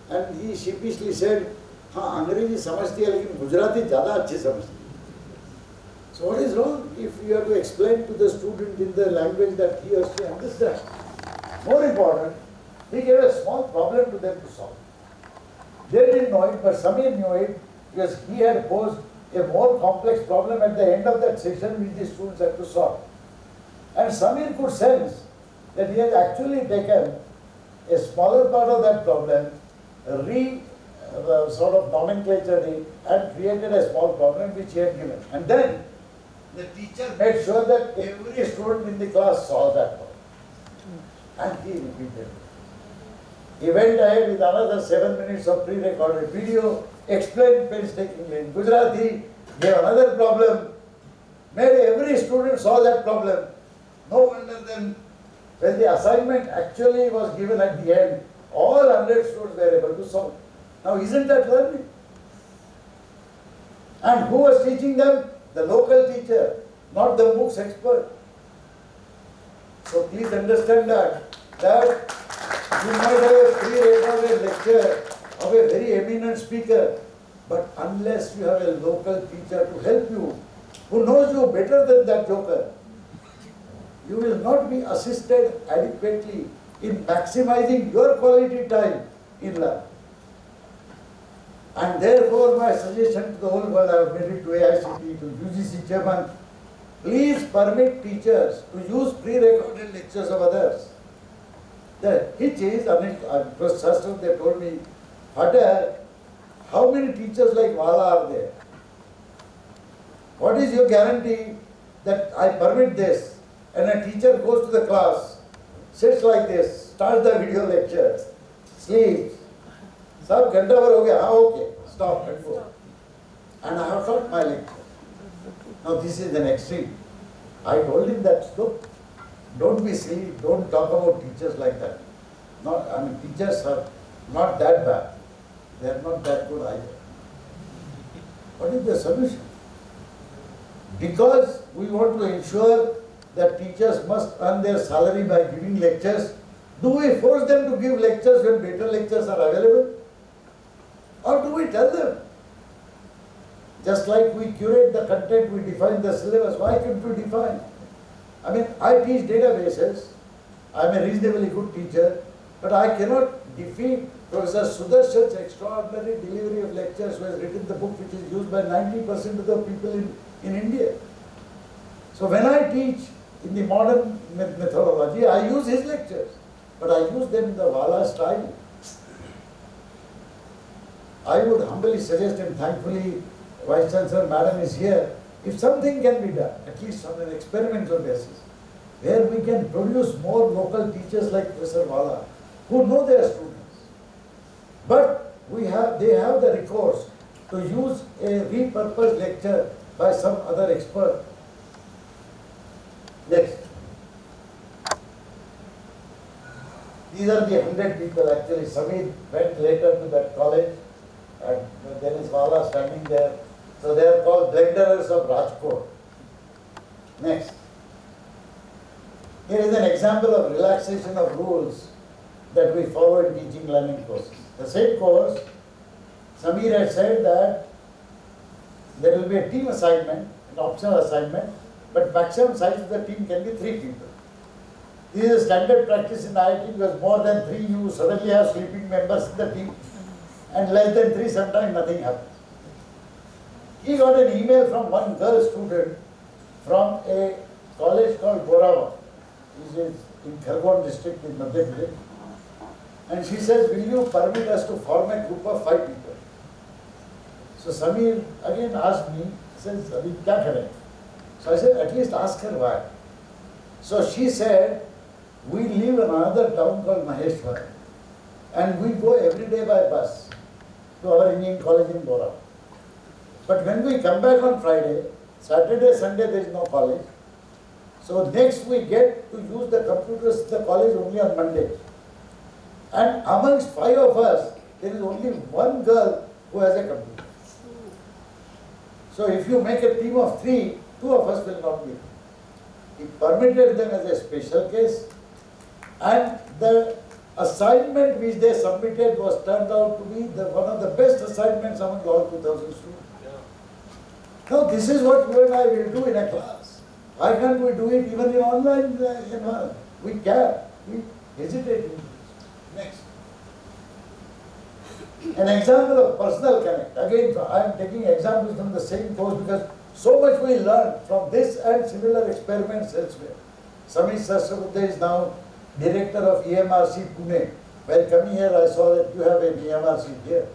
And he sheepishly said, हाँ अंग्रेजी समझती है लेकिन गुजराती ज़्यादा अच्छी समझती है. So what is wrong if you have to explain to the student in the language that he or she understands? More important, he gave a small problem to them to solve. They didn't know it, but Samir knew it because he had posed a more complex problem at the end of that session which the students had to solve. And Samir could sense that he has actually taken a smaller part of that problem, sort of nomenclature and created a small problem which he had given. And then the teacher made sure that every student in the class saw that problem. And he repeated it. He went ahead with another 7 minutes of pre-recorded video, explained painstakingly in Gujarati, gave another problem, made every student saw that problem. No wonder then when the assignment actually was given at the end, all 100 students were able to solve it. Now isn't that learning? And who was teaching them? The local teacher, not the MOOCs expert. So please understand that you might have a pre-recorded lecture of a very eminent speaker, but unless you have a local teacher to help you, who knows you better than that joker, you will not be assisted adequately in maximizing your quality time in learning. And therefore my suggestion to the whole world, I have made it to AICT, to UGC chairman, please permit teachers to use pre-recorded lectures of others. The hitch is, first they told me, Phatak, how many teachers like Wala are there? What is your guarantee that I permit this? And a teacher goes to the class, sits like this, starts the video lecture, sleeps. Sab ghanta bhar ho gaya, okay, stop and go. And I have taught my lecture. Now this is an extreme. I told him that, look, don't be silly, don't talk about teachers like that. Teachers are not that bad. They are not that good either. What is the solution? Because we want to ensure that teachers must earn their salary by giving lectures, do we force them to give lectures when better lectures are available? Or do we tell them? Just like we curate the content, we define the syllabus, why can't we define? I teach databases, I'm a reasonably good teacher, but I cannot defeat Professor Sudarshan's extraordinary delivery of lectures, who has written the book which is used by 90% of the people in India. So when I teach in the modern methodology, I use his lectures, but I use them in the Wala style. I would humbly suggest, and thankfully Vice Chancellor Madam is here, if something can be done, at least on an experimental basis, where we can produce more local teachers like Professor Wala, who know their students. But they have the recourse to use a repurposed lecture by some other expert. Next. These are the 100 people. Actually, Samir went later to that college, and there is Wala standing there. So they are called blenderers of Rajkot. Next. Here is an example of relaxation of rules that we follow in teaching learning courses. The same course, Samir had said that there will be a team assignment, an optional assignment, but maximum size of the team can be 3 people. This is a standard practice in IIT, because more than 3 you suddenly have sleeping members in the team, and less than 3 sometimes nothing happens. He got an email from one girl student from a college called Gorawa, which is in Khargone district in Madhya Pradesh. And she says, will you permit us to form a group of 5 people? So Samir again asked me, he says, Abhi kya kare? So I said, at least ask her why. So she said, we live in another town called Maheshwar, and we go every day by bus to our Indian college in Gorawa. But when we come back on Friday, Saturday, Sunday there is no college. So next we get to use the computers in the college only on Monday. And amongst 5 of us, there is only one girl who has a computer. So if you make a team of 3, 2 of us will not be. He permitted them as a special case, and the assignment which they submitted was turned out to be one of the best assignments among all 2000 students. Now this is what you and I will do in a class. Why can't we do it even in online environment? We can. We hesitate. Next. An example of personal connect. Again, I am taking examples from the same course because so much we learn from this and similar experiments elsewhere. Samir Sasrabuddha is now director of EMRC Pune. While coming here, I saw that you have an EMRC here.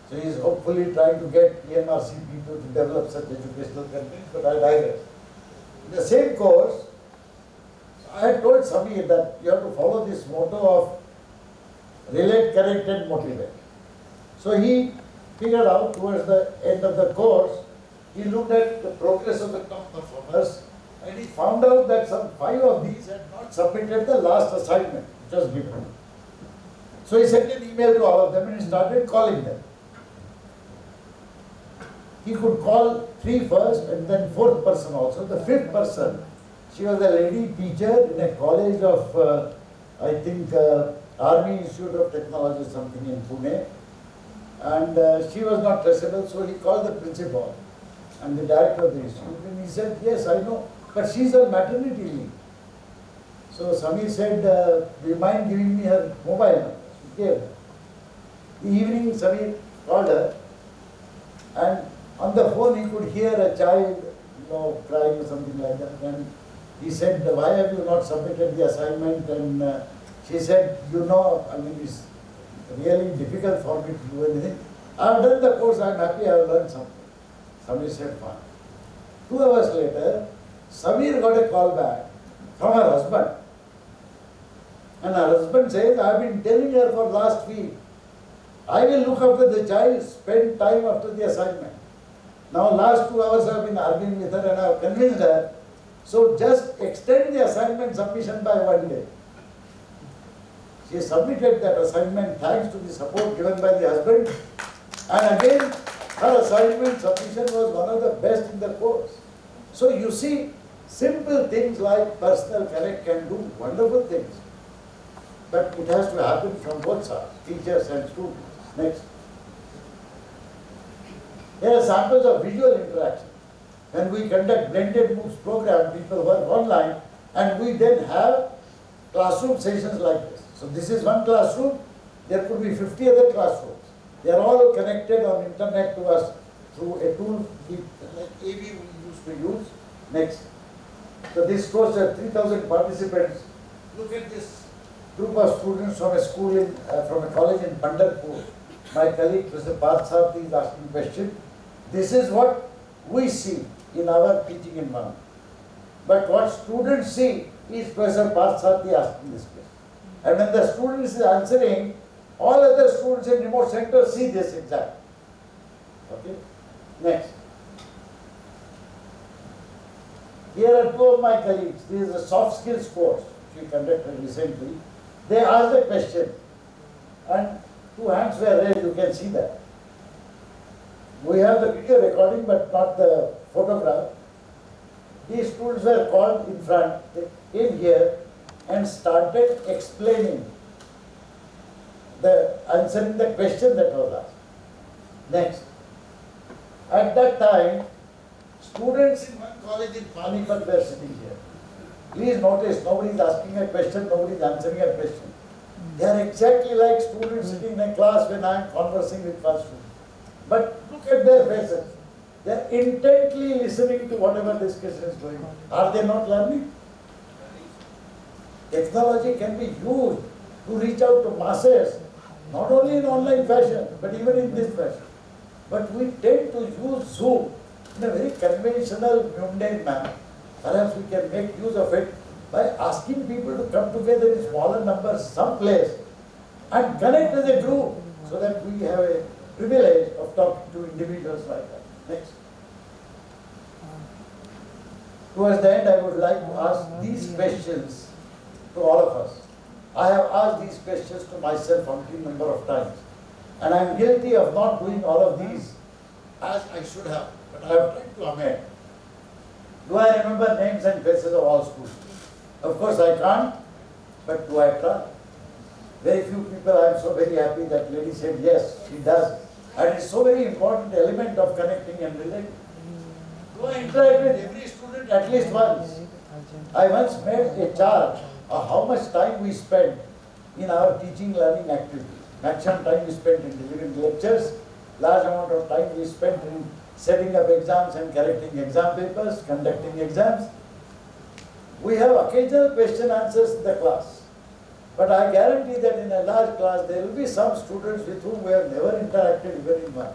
So he is hopefully trying to get EMRC people to develop such educational content, but I digress. In the same course, I had told Samir that you have to follow this motto of relate, correct and motivate. So he figured out towards the end of the course, he looked at the progress of the top performers, and he found out that some 5 of these had not submitted the last assignment, just given. So he sent an email to all of them and he started calling them. he could call 3 first and then 4th person also. The 5th person, she was a lady teacher in a college of, I think, Army Institute of Technology or something in Pune. And she was not traceable, so he called the principal and the director of the institute. And he said, yes, I know, but she's on maternity leave. So Samir said, do you mind giving me her mobile number? She gave her. The evening, Samir called her, and on the phone he could hear a child, crying or something like that. And he said, why have you not submitted the assignment? And she said, I mean, it's really difficult for me to do anything. I have done the course, I am happy, I have learned something. Samir said, fine. 2 hours later, Samir got a call back from her husband. And her husband says, I have been telling her for last week, I will look after the child, spend time after the assignment. Now last 2 hours I have been arguing with her and I have convinced her, so just extend the assignment submission by 1 day. She submitted that assignment thanks to the support given by the husband, and again her assignment submission was one of the best in the course. So you see, simple things like personal connect can do wonderful things. But it has to happen from both sides, teachers and students. Next. Here are samples of visual interaction. When we conduct blended MOOCs program, people work online, and we then have classroom sessions like this. So this is one classroom, there could be 50 other classrooms. They are all connected on internet to us through a tool like AV we used to use. Next. So this course has 3,000 participants. Look at this group of students from a school from a college in Pandharpur. My colleague Professor Parthsarthi is asking a question. This is what we see in our teaching environment. But what students see is Professor Parthsarthi asking this question. And when the student is answering, all other students in remote centers see this exactly. Okay? Next. Here are 2 of my colleagues. This is a soft skills course we conducted recently. They asked a question and 2 hands were raised, you can see that. We have the video recording but not the photograph. These students were called in front, they came here and started explaining answering the question that was asked. Next. At that time, students in one college in Panipat were sitting here. Please notice, nobody is asking a question, nobody is answering a question. They are exactly like students sitting in a class when I am conversing with one student. But look at their faces. They are intently listening to whatever discussion is going on. Are they not learning? Technology can be used to reach out to masses, not only in online fashion, but even in this fashion. But we tend to use Zoom in a very conventional, mundane manner. Perhaps we can make use of it by asking people to come together in smaller numbers someplace and connect as a group so that we have a privilege of talking to individuals like that. Next. Towards the end, I would like to ask these questions to all of us. I have asked these questions to myself umpteen number of times, and I am guilty of not doing all of these as I should have, but I have tried to amend. Do I remember names and faces of all students? Of course I can't, but do I try? Very few people, I am so very happy that lady said yes, she does. And it's so very important element of connecting and relating. Do I interact with every student at least once? I once made a chart of how much time we spend in our teaching learning activities. Maximum time we spent in delivering lectures, large amount of time we spent in setting up exams and correcting exam papers, conducting exams. We have occasional question answers in the class. But I guarantee that in a large class there will be some students with whom we have never interacted even in one.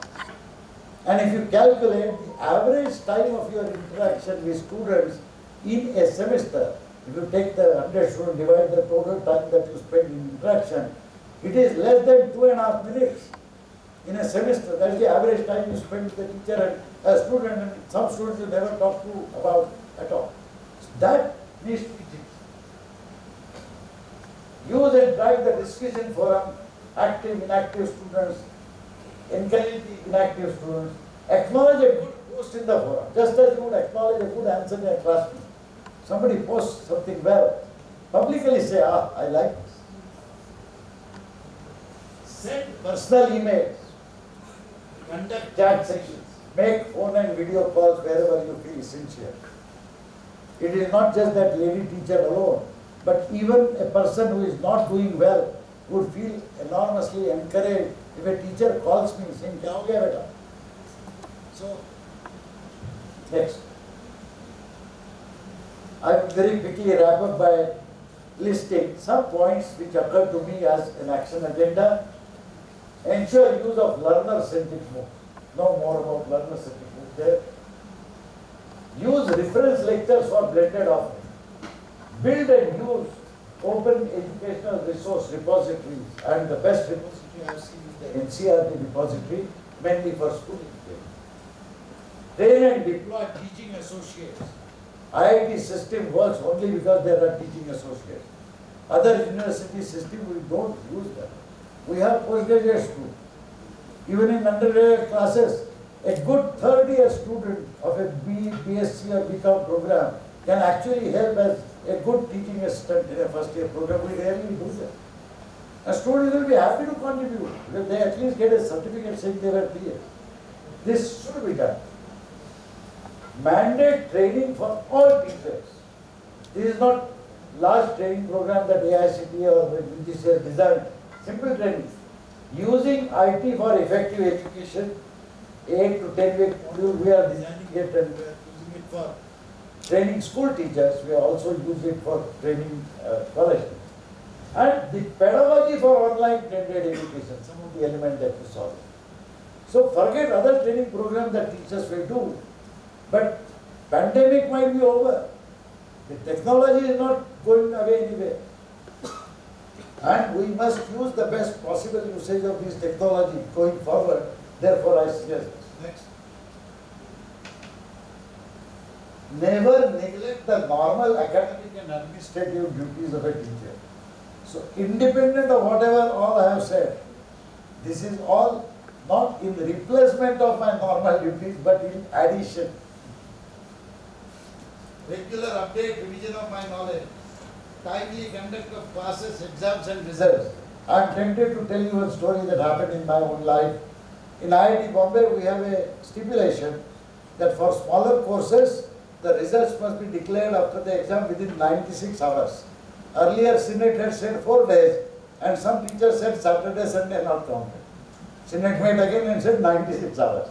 And if you calculate the average time of your interaction with students in a semester, if you take the 100 students, divide the total time that you spend in interaction, it is less than 2.5 minutes in a semester. That is the average time you spend with the teacher and a student, and some students you never talk to about at all. So that needs to be changed. Use and drive the discussion forum, active, inactive students, encourage the inactive students, Acknowledge a good post in the forum, just as you would acknowledge a good answer in a classroom. Somebody posts something well, publicly say, I like this. Send personal emails, conduct chat sections, make phone and video calls wherever you feel sincere. It is not just that lady teacher alone, but even a person who is not doing well would feel enormously encouraged if a teacher calls me saying, "Kya ho gaya beta?" So, next. I will very quickly wrap up by listing some points which occur to me as an action agenda. Ensure use of learner-centric MOOC. Know more about learner-centric MOOC there. Use reference lectures for blended offering. Build and use open educational resource repositories, and the best repository I have seen is the NCRT repository, mainly for school education. Train and deploy teaching associates. IIT system works only because there are teaching associates. Other university systems, we don't use them. We have postgraduate school. Even in undergraduate classes, a good third-year student of a BSc or BCom program can actually help as a good teaching assistant in a first-year program. We rarely do that. A student will be happy to contribute because they at least get a certificate saying they were clear. This should be done. Mandate training for all teachers. This is not large training program that AICTE or UGC has designed. Simple training. Using IT for effective education, 8 to 10 week module, we are designing it and we are using it for training school teachers. We also use it for training college teachers. And the pedagogy for online blended education, some of the elements that you saw. So forget other training programs that teachers will do. But pandemic might be over. The technology is not going away anywhere. And we must use the best possible usage of this technology going forward. Therefore, I suggest this. Next. Never neglect the normal academic and administrative duties of a teacher. So, independent of whatever all I have said, this is all not in replacement of my normal duties, but in addition. Regular update, revision of my knowledge, timely conduct of classes, exams and results. I am tempted to tell you a story that happened in my own life. In IIT Bombay, we have a stipulation that for smaller courses, the results must be declared after the exam within 96 hours. Earlier, Senate had said 4 days, and some teachers said Saturday, Sunday not counted. Senate made again and said 96 hours.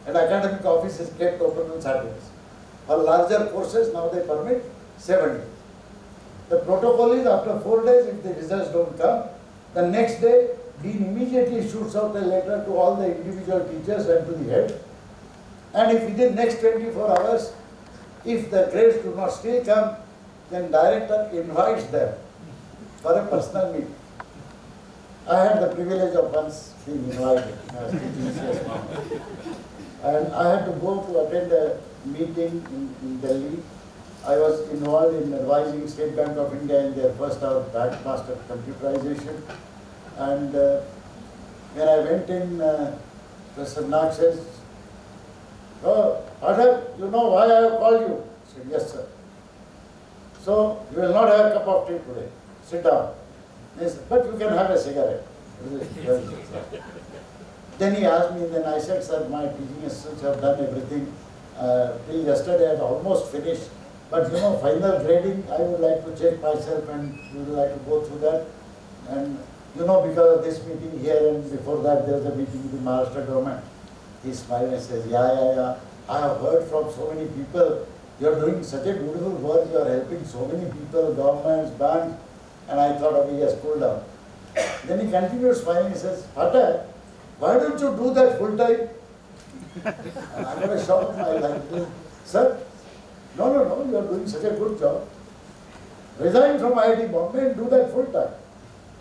And academic office is kept open on Saturdays. For larger courses, now they permit 7 days. The protocol is after 4 days, if the results don't come, the next day, Dean immediately shoots out a letter to all the individual teachers and to the head. And if within next 24 hours, if the grades do not still come, then director invites them for a personal meeting. I had the privilege of once being invited. I was teaching CS Mama. And I had to go to attend a meeting in Delhi. I was involved in advising State Bank of India in their first hour master computerization. And when I went in, Professor Nag says, "Oh, Phatak, you know why I have called you?" I said, "Yes, sir." "So, you will not have a cup of tea today. Sit down." He said, "But you can have a cigarette." Then he asked me, then I said, "Sir, my teaching assistants have done everything. Till yesterday I had almost finished. But you know, final grading, I would like to check myself and we would like to go through that. And you know, because of this meeting here and before that there was a meeting with the Maharashtra government." He smiled and says, yeah. I have heard from so many people, you are doing such a beautiful work, you are helping so many people, governments, banks." And I thought, okay, yes, cool down. Then he continued smiling, he says, "Phatak, why don't you do that full time?" And I got a shock of my life. "Sir, no, you are doing such a good job. Resign from IIT Bombay and do that full time."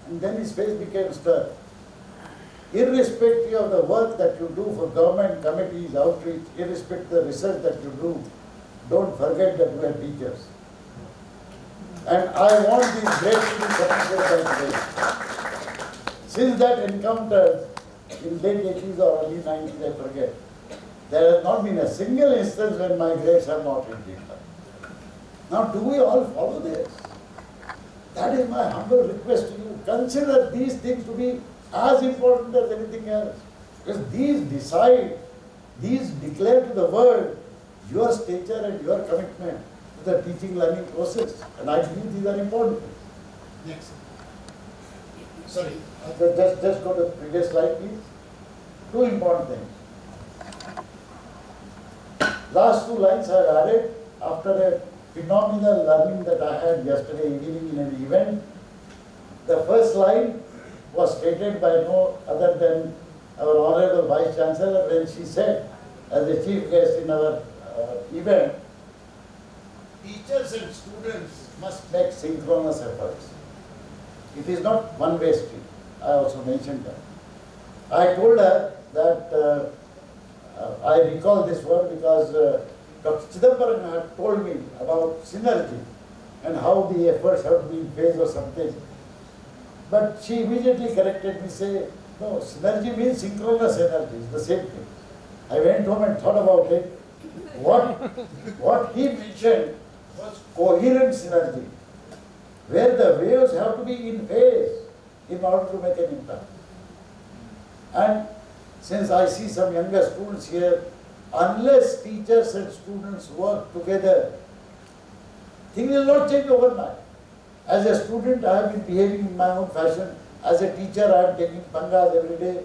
And then his face became stern. Irrespective of the work that you do for government committees, outreach, irrespective of the research that you do, don't forget that we are teachers. And I want these grades to be certified by today. Since that encounter in late 80s or early 90s, I forget, There has not been a single instance when my grades have not reached up. Now, do we all follow this? That is my humble request to you. Consider these things to be as important as anything else. Because these declare to the world your stature and your commitment to the teaching learning process. And I believe these are important. Next. Sorry. Just go to the previous slide, please. Two important things. Last two lines I have added after a phenomenal learning that I had yesterday evening in an event. The first line was stated by no other than our Honorable Vice Chancellor when she said, as a chief guest in our event, teachers and students must make synchronous efforts. It is not one-way street. I also mentioned that. I told her that I recall this word because Dr. Chidambaram had told me about synergy and how the efforts have to be in phase or something. But she immediately corrected me, say, no, synergy means synchronous energy, it's the same thing. I went home and thought about it. What he mentioned was coherent synergy, where the waves have to be in phase in order to make an impact. And since I see some younger students here, unless teachers and students work together, things will not change overnight. As a student, I have been behaving in my own fashion. As a teacher, I am taking pangas every day.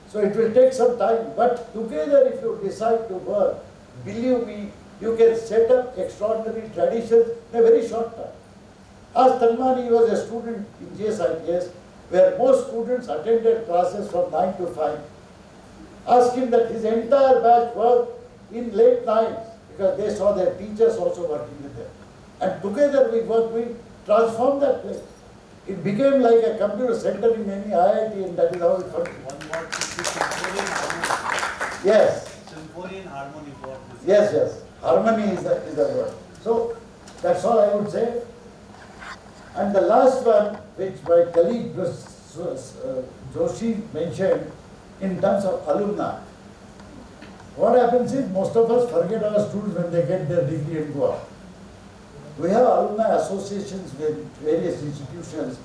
So it will take some time. But together, if you decide to work, believe me, you can set up extraordinary traditions in a very short time. As Tanmani was a student in GSITS, where most students attended classes from 9 to 5. Ask him that his entire batch worked in late nights because they saw their teachers also working with them. And together we transformed that place. It became like a computer center in any IIT, and that is how it functioned. One word is symphony harmony. Yes. Symphony and harmony. Yes. Harmony is the word. So that's all I would say. And the last one, which my colleague Joshi mentioned, in terms of alumni. What happens is most of us forget our students when they get their degree and go out. We have alumni associations with various institutions,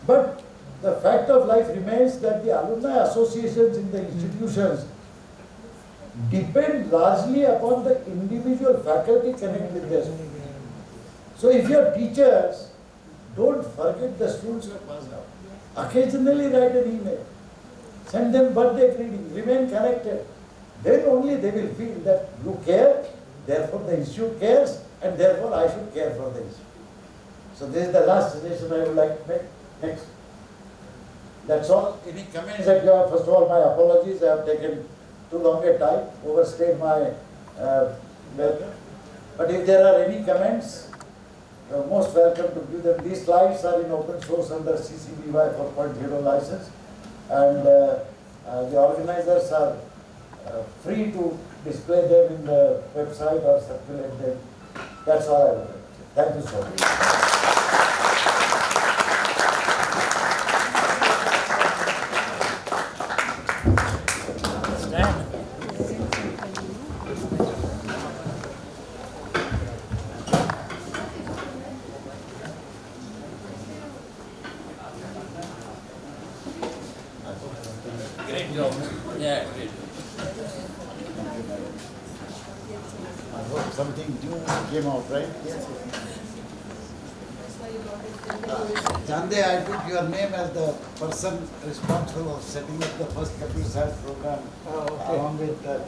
but the fact of life remains that the alumni associations in the institutions depend largely upon the individual faculty connect with their students. So if you are teachers, don't forget the students who have passed out. Occasionally write an email. Send them birthday greetings, remain connected. Then only they will feel that you care, therefore the institute cares, and therefore I should care for the institute. So this is the last suggestion I would like to make. Next. That's all. Any comments that you have? First of all, my apologies. I have taken too long a time, overstayed my welcome. But if there are any comments, you are most welcome to give them. These slides are in open source under CC BY 4.0 license. And the organizers are free to display them in the website or circulate them. That's all I would say. Thank you so much. Great job. Yeah, great. I hope something new came out, right? Yes. Chande, I put your name as the person responsible of setting up the first computer science program along with